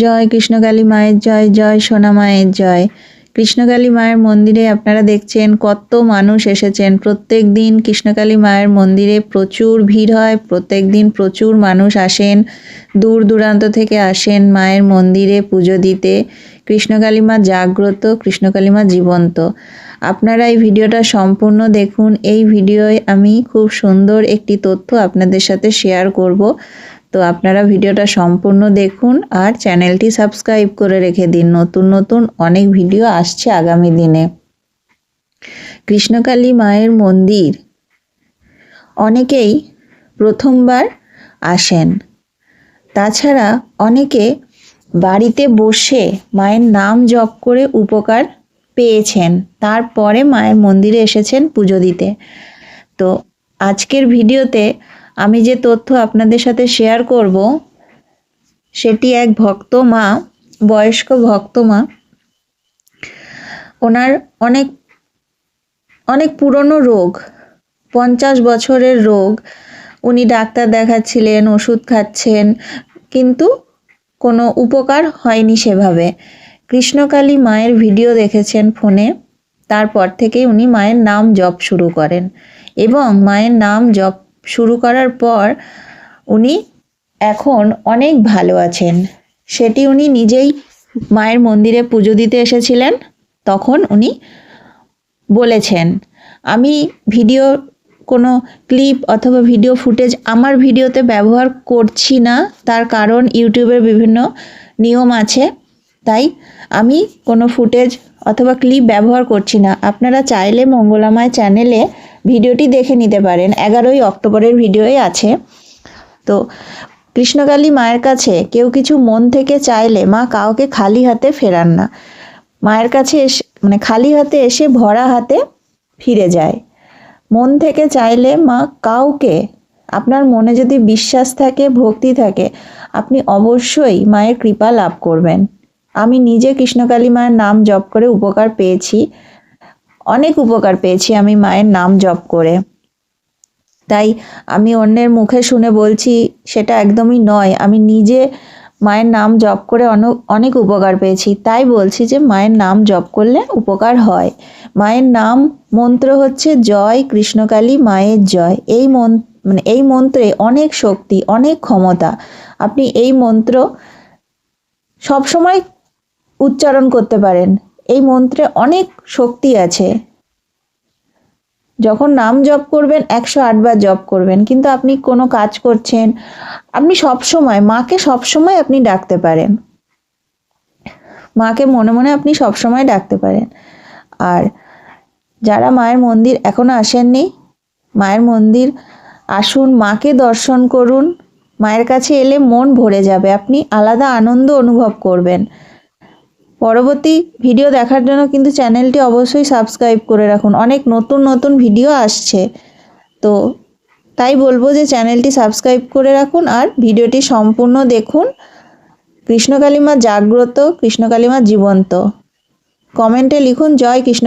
জয় কৃষ্ণকালী মায়ের জয়, জয় সোনা মায়ের জয়। কৃষ্ণকালী মায়ের মন্দিরে আপনারা দেখছেন কত মানুষ এসেছেন। প্রত্যেক দিন কৃষ্ণকালী মায়ের মন্দিরে প্রচুর ভিড় হয়, প্রত্যেক দিন প্রচুর মানুষ আসেন, দূর দূরান্ত থেকে আসেন মায়ের মন্দিরে পুজো দিতে। কৃষ্ণকালী মা জাগ্রত, কৃষ্ণকালী মা জীবন্ত। আপনারা এই ভিডিওটা সম্পূর্ণ দেখুন। এই ভিডিওয় আমি খুব সুন্দর একটি তথ্য আপনাদের সাথে শেয়ার করব। তো আপনারা ভিডিওটা সম্পূর্ণ দেখুন আর চ্যানেলটি সাবস্ক্রাইব করে রেখে দিন। নতুন নতুন অনেক ভিডিও আসছে আগামী দিনে। কৃষ্ণকালী মায়ের মন্দির অনেকেই প্রথমবার আসেন, তাছাড়া অনেকে বাড়িতে বসে মায়ের নাম জপ করে উপকার পেয়েছেন, তারপরে মায়ের মন্দিরে এসেছেন পুজো দিতে। তো আজকের ভিডিওতে আমি যে তথ্য আপনাদের সাথে শেয়ার করব সেটি এক ভক্ত মা, বয়স্ক ভক্ত মা। ওনার অনেক অনেক পুরনো রোগ, 50 বছরের রোগ। উনি ডাক্তার দেখাচ্ছিলেন, ওষুধ খাচ্ছেন, কিন্তু কোনো উপকার হয়নি সেভাবে। কৃষ্ণকালী মায়ের ভিডিও দেখেছেন ফোনে, তারপর থেকে উনি মায়ের নাম জপ শুরু করেন এবং মায়ের নাম জপ শুরু করার পর উনি এখন অনেক ভালো আছেন। সেটি উনি নিজেই মায়ের মন্দিরে পুজো দিতে এসেছিলেন, তখন উনি বলেছেন। আমি ভিডিও কোনো ক্লিপ অথবা ভিডিও ফুটেজ আমার ভিডিওতে ব্যবহার করছি না, তার কারণ ইউটিউবের বিভিন্ন নিয়ম আছে, তাই আমি কোনো ফুটেজ অথবা ক্লিপ ব্যবহার করছি না। আপনারা চাইলে মঙ্গলামায় চ্যানেলে ভিডিওটি দেখে নিতে পারেন, 11ই অক্টোবরের ভিডিওই আছে। তো কৃষ্ণকালী মায়ের কাছে কেউ কিছু মন থেকে চাইলে মা কাউকে খালি হাতে ফেরান না। মায়ের কাছে এসে খালি হাতে এসে ভরা হাতে ফিরে যায়। মন থেকে চাইলে মা কাউকে, আপনার মনে যদি বিশ্বাস থাকে, ভক্তি থাকে, আপনি অবশ্যই মায়ের কৃপা লাভ করবেন। আমি নিজে কৃষ্ণকালী মায়ের নাম জপ করে উপকার পেয়েছি, অনেক উপকার পেয়েছি আমি মায়ের নাম জপ করে। তাই আমি অন্যের মুখে শুনে বলছি সেটা একদমই নয়, আমি নিজে মায়ের নাম জপ করে অনেক উপকার পেয়েছি, তাই বলছি যে মায়ের নাম জপ করলে উপকার হয়। মায়ের নাম মন্ত্র হচ্ছে জয় কৃষ্ণকালী মায়ের জয়। এই মন্ত্রে অনেক শক্তি, অনেক ক্ষমতা। আপনি এই মন্ত্র সবসময় উচ্চারণ করতে পারেন। এই মন্ত্রে অনেক শক্তি আছে। যখন নাম জপ করবেন 108 বার জপ করবেন, কিন্তু আপনি কোনো কাজ করছেন, আপনি সবসময় মাকে সবসময় আপনি ডাকতে পারেন, মাকে মনে মনে আপনি সবসময় ডাকতে পারেন। আর যারা মায়ের মন্দির এখনো আসেননি, মায়ের মন্দির আসুন, মাকে দর্শন করুন। মায়ের কাছে এলে মন ভরে যাবে, আপনি আলাদা আনন্দ অনুভব করবেন। পরবর্তী ভিডিও দেখার জন্য কিন্তু চ্যানেলটি অবশ্যই সাবস্ক্রাইব করে রাখুন, অনেক নতুন নতুন ভিডিও আসছে। তো তাই বলবো যে চ্যানেলটি সাবস্ক্রাইব করে রাখুন আর ভিডিওটি সম্পূর্ণ দেখুন। কৃষ্ণকালী মা জাগ্রত, কৃষ্ণকালী মা জীবন্ত। কমেন্টে লিখুন জয় কৃষ্ণ।